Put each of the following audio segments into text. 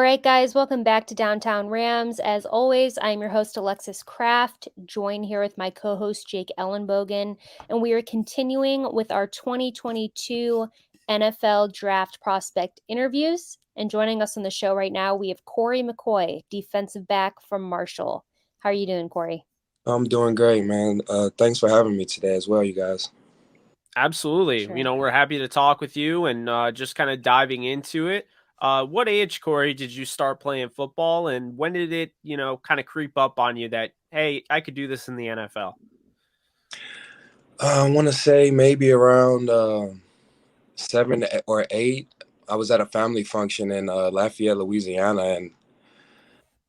right, guys, welcome back to Downtown Rams. As always, I'm your host, Alexis Kraft, joined here with my co-host, Jake Ellenbogen, and we are continuing with our 2022 NFL Draft Prospect interviews. And joining us on the show right now, we have Cory McCoy, defensive back from Marshall. How are you doing, Cory? I'm doing great, man. Thanks for having me today as well, you guys. Absolutely. Sure. We're happy to talk with you and just kind of diving into it. What age, Cory, did you start playing football, and when did it, kind of creep up on you that, hey, I could do this in the NFL? I want to say maybe around 7 or 8. I was at a family function in Lafayette, Louisiana, and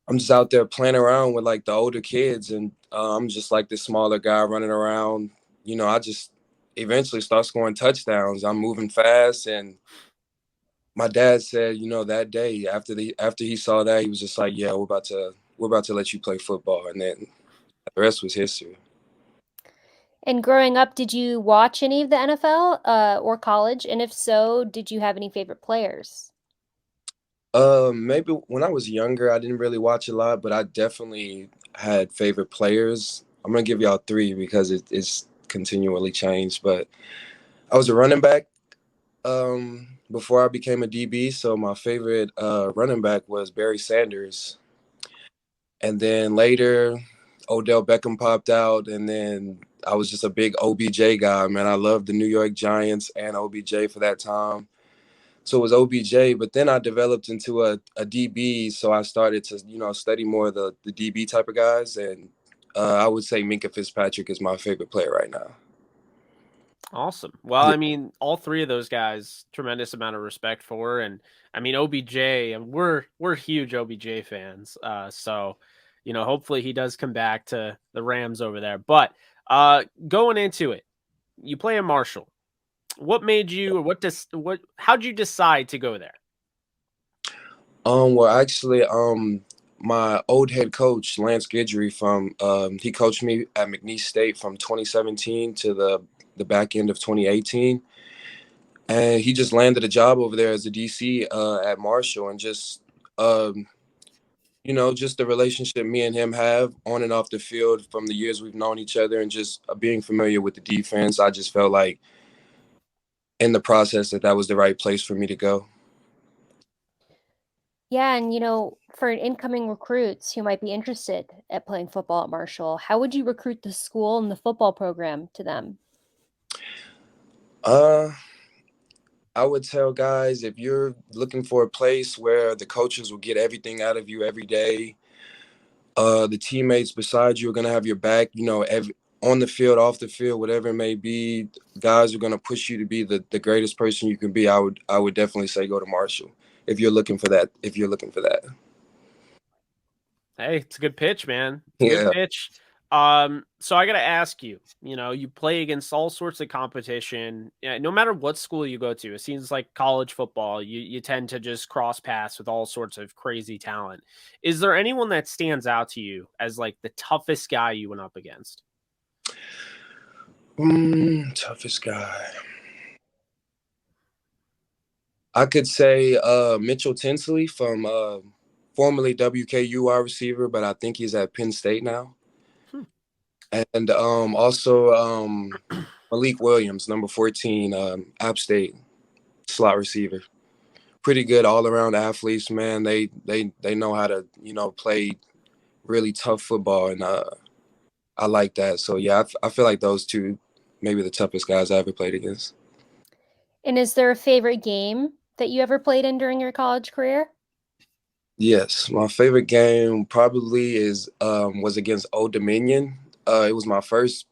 I'm just out there playing around with like the older kids, and I'm just like this smaller guy running around. I just eventually start scoring touchdowns. I'm moving fast, and my dad said, that day after he saw that, he was just like, "Yeah, we're about to let you play football," and then the rest was history. And growing up, did you watch any of the NFL or college? And if so, did you have any favorite players? Maybe when I was younger, I didn't really watch a lot, but I definitely had favorite players. I'm gonna give y'all three because it's continually changed. But I was a running back before I became a DB, so my favorite running back was Barry Sanders. And then later, Odell Beckham popped out, and then I was just a big OBJ guy, man. I loved the New York Giants and OBJ for that time. So it was OBJ, but then I developed into a DB. So I started to, study more of the DB type of guys. And I would say Minka Fitzpatrick is my favorite player right now. Awesome. Well, Yeah. all three of those guys, tremendous amount of respect for, and OBJ, and we're huge OBJ fans. Hopefully he does come back to the Rams over there. But going into it, you play in Marshall. What made you, or how'd you decide to go there? Well, actually, my old head coach, Lance Guidry, he coached me at McNeese State from 2017 to the back end of 2018. And he just landed a job over there as a DC at Marshall, and just the relationship me and him have on and off the field from the years we've known each other, and just being familiar with the defense, I just felt like in the process that was the right place for me to go. Yeah, and for incoming recruits who might be interested at playing football at Marshall, how would you recruit the school and the football program to them? Uh, I would tell guys, if you're looking for a place where the coaches will get everything out of you every day, the teammates beside you are gonna have your back, on the field, off the field, whatever it may be, guys are gonna push you to be the greatest person you can be. I would definitely say go to Marshall if you're looking for that. If you're looking for that. Hey, it's a good pitch, man. It's a good Yeah. pitch. So I gotta ask you, you play against all sorts of competition. Yeah, no matter what school you go to, it seems like college football, you tend to just cross paths with all sorts of crazy talent. Is there anyone that stands out to you as like the toughest guy you went up against? Toughest guy. I could say Mitchell Tinsley from formerly WKU wide receiver, but I think he's at Penn State now. Hmm. And also Malik Williams, number 14, App State slot receiver. Pretty good all around athletes, man. They know how to play really tough football, and I like that. So yeah, I feel like those two maybe the toughest guys I ever played against. And is there a favorite game that you ever played in during your college career? Yes, my favorite game probably was against Old Dominion. It was my first.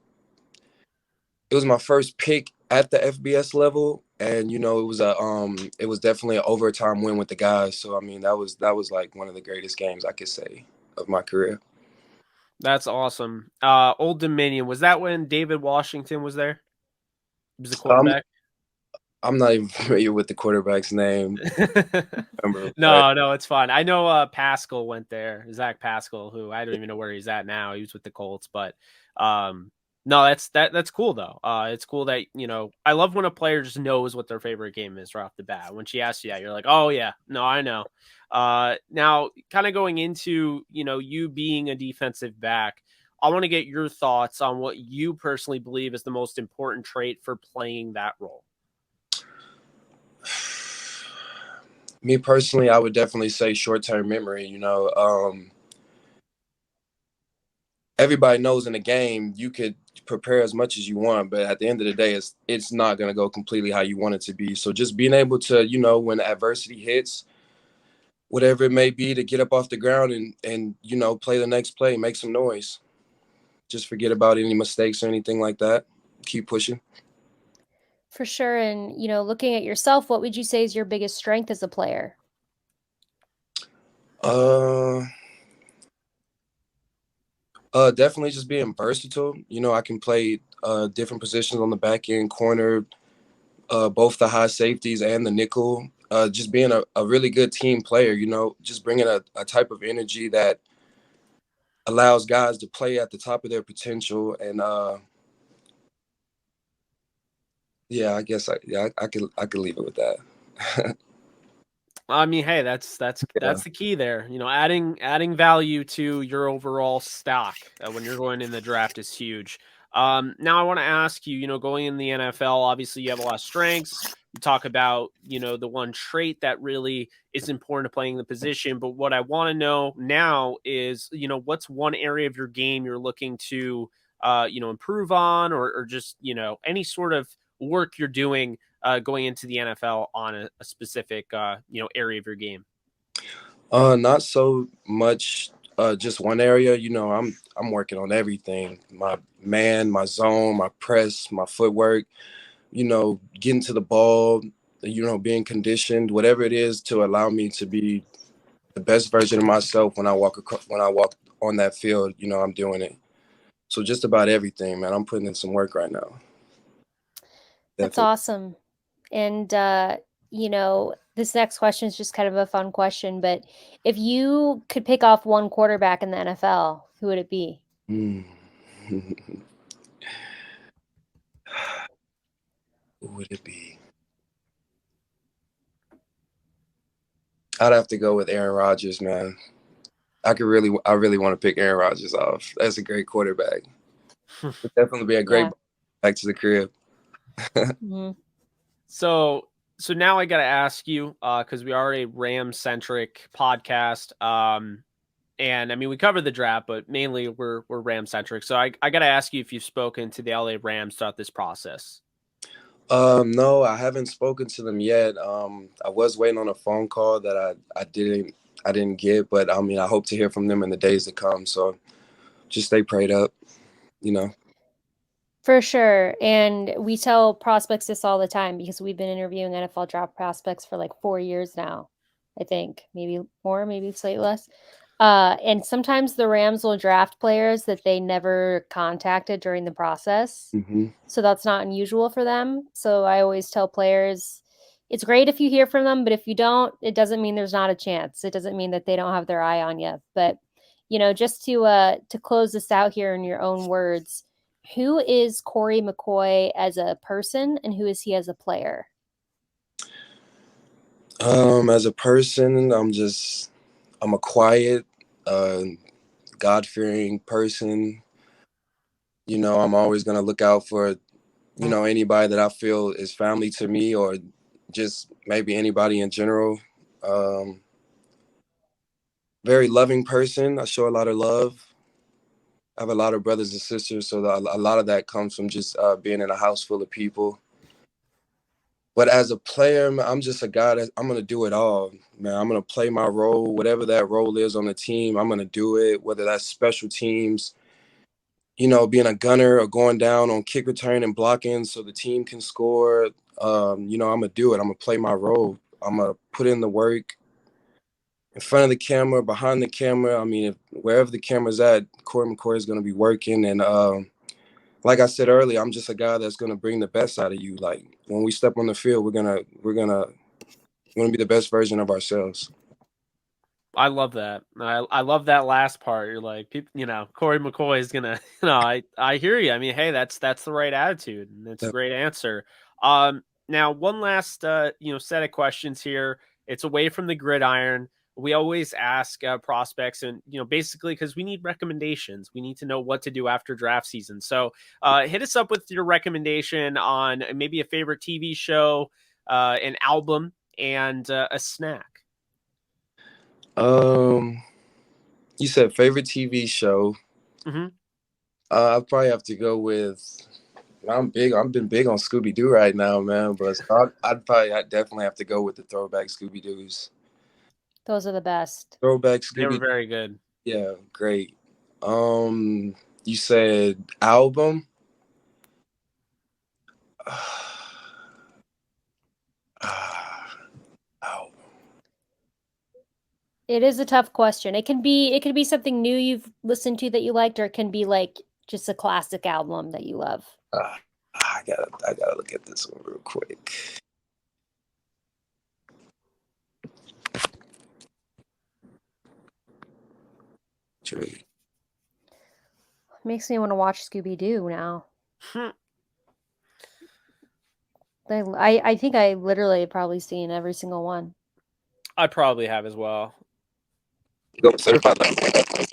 It was my first pick at the FBS level, and it was definitely an overtime win with the guys. So I mean, that was like one of the greatest games I could say of my career. That's awesome. Old Dominion, was that when David Washington was there? He was the Um, quarterback. I'm not even familiar with the quarterback's name. Remember, but No, it's fine. I know Pascal went there, Zach Pascal, who I don't even know where he's at now. He was with the Colts, but No, that's cool though. It's cool that, you know, I love when a player just knows what their favorite game is right off the bat. When she asks you that, you're like, oh yeah, no, I know. Now kind of going into, you know, you being a defensive back, I want to get your thoughts on what you personally believe is the most important trait for playing that role. Me personally, I would definitely say short-term memory. Everybody knows in the game you could prepare as much as you want, but at the end of the day, it's not going to go completely how you want it to be. So just being able to, when adversity hits, whatever it may be, to get up off the ground and play the next play, make some noise. Just forget about any mistakes or anything like that. Keep pushing. For sure. And, looking at yourself, what would you say is your biggest strength as a player? Definitely just being versatile. I can play different positions on the back end, corner, both the high safeties and the nickel. Just being a really good team player, just bringing a type of energy that allows guys to play at the top of their potential. And yeah, I guess I could leave it with that. I mean, hey, that's the key there. Adding value to your overall stock when you're going in the draft is huge. Now I want to ask you, going in the NFL, obviously you have a lot of strengths. You talk about, the one trait that really is important to playing the position. But what I want to know now is, what's one area of your game you're looking to, improve on, or just, any sort of work you're doing going into the NFL on a specific, area of your game? Not so much just one area. I'm working on everything. My zone, my press, my footwork, getting to the ball, being conditioned, whatever it is to allow me to be the best version of myself when I walk on that field, I'm doing it. So just about everything, man. I'm putting in some work right now. That's Definitely. awesome. And, this next question is just kind of a fun question, but if you could pick off one quarterback in the NFL, who would it be? Who would it be? I'd have to go with Aaron Rodgers, man. I really want to pick Aaron Rodgers off. That's a great quarterback. It'd definitely be a great back to the crib. Mm-hmm. So now I got to ask you, because we are a Ram-centric podcast. And I mean, we covered the draft, but mainly we're Ram-centric. So I got to ask you if you've spoken to the LA Rams throughout this process. No, I haven't spoken to them yet. I was waiting on a phone call that I didn't get, but I mean, I hope to hear from them in the days to come. So just stay prayed up, For sure. And we tell prospects this all the time because we've been interviewing NFL draft prospects for like 4 years now, I think. Maybe more, maybe slightly less. And sometimes the Rams will draft players that they never contacted during the process. Mm-hmm. So that's not unusual for them. So I always tell players, it's great if you hear from them, but if you don't, it doesn't mean there's not a chance. It doesn't mean that they don't have their eye on you. But, just to close this out here in your own words, who is Cory McCoy as a person and who is he as a player? As a person, I'm a quiet, God-fearing person. I'm always going to look out for, anybody that I feel is family to me, or just maybe anybody in general. Very loving person. I show a lot of love. I have a lot of brothers and sisters, so a lot of that comes from just being in a house full of people. But as a player, I'm just a guy that I'm going to do it all, man. I'm going to play my role, whatever that role is on the team. I'm going to do it, whether that's special teams, being a gunner or going down on kick return and blocking so the team can score. I'm going to do it. I'm going to play my role. I'm going to put in the work in front of the camera, behind the camera. I mean, wherever the camera's at, Cory McCoy is going to be working. And like I said earlier, I'm just a guy that's going to bring the best out of you. Like when we step on the field, we're gonna be the best version of ourselves. I love that. I love that last part. You're like, people, Cory McCoy is gonna, I hear you. I mean, hey, that's the right attitude, and it's a Yeah. great answer. Now one last, set of questions here. It's away from the gridiron. We always ask prospects, and basically because we need recommendations. We need to know what to do after draft season. So, hit us up with your recommendation on maybe a favorite TV show, an album, and a snack. You said favorite TV show. Mm-hmm. I'd probably have to go with. I've been big on Scooby Doo right now, man. But I'd definitely have to go with the throwback Scooby Doos. Those are the best. Throwback They were Scooby. very good. Yeah, great. You said album. Album. It is a tough question. It can be something new you've listened to that you liked, or it can be like just a classic album that you love. I gotta look at this one real quick. Makes me want to watch Scooby Doo now. I think I literally have probably seen every single one. I probably have as well. Go with Certified Lover Boy.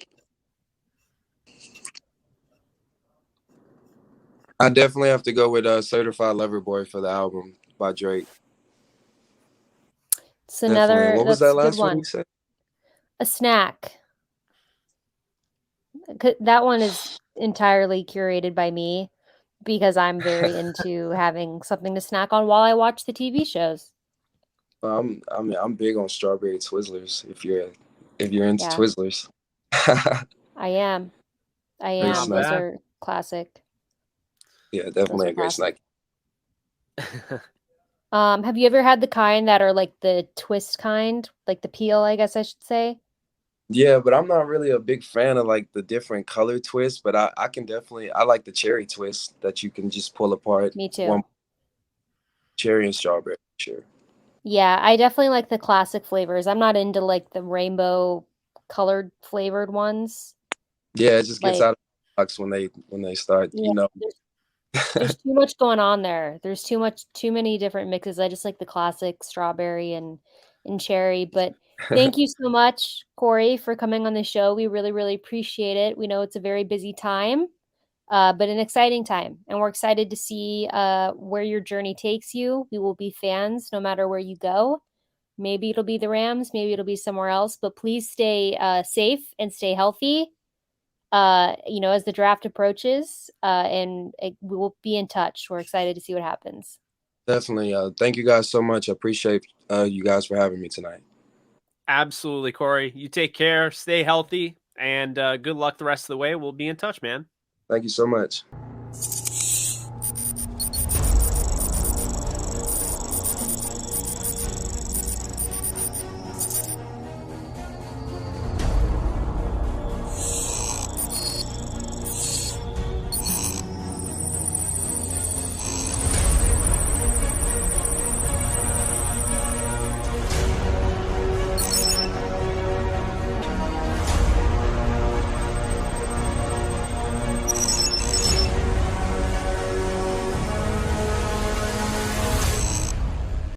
I definitely have to go with Certified Lover Boy for the album by Drake. It's Definitely. another What was that's that a good last one one. you said? A snack. That one is entirely curated by me because I'm very into having something to snack on while I watch the TV shows. I'm big on strawberry Twizzlers. If you're into Yeah, Twizzlers, I am. I great am. Not snack. Those bad. are classic. Yeah, Those definitely are a great classic. snack. Have you ever had the kind that are like the twist kind, like the peel, I guess I should say? Yeah, but I'm not really a big fan of like the different color twists. But I can definitely I like the cherry twist that you can just pull apart. Me One too. cherry and strawberry, sure. Yeah, I definitely like the classic flavors. I'm not into like the rainbow colored flavored ones. Yeah, it just gets Like, out of the box when they start. yeah, there's too much going on there. There's too many different mixes. I just like the classic strawberry and cherry. But thank you so much, Cory, for coming on the show. We really, really appreciate it. We know it's a very busy time, but an exciting time, and we're excited to see where your journey takes you. We will be fans no matter where you go. Maybe it'll be the Rams, maybe it'll be somewhere else, but please stay safe and stay healthy. As the draft approaches, and we will be in touch. We're excited to see what happens. Definitely. Thank you guys so much. I appreciate you guys for having me tonight. Absolutely, Cory. You take care, stay healthy, and good luck the rest of the way. We'll be in touch, man. Thank you so much.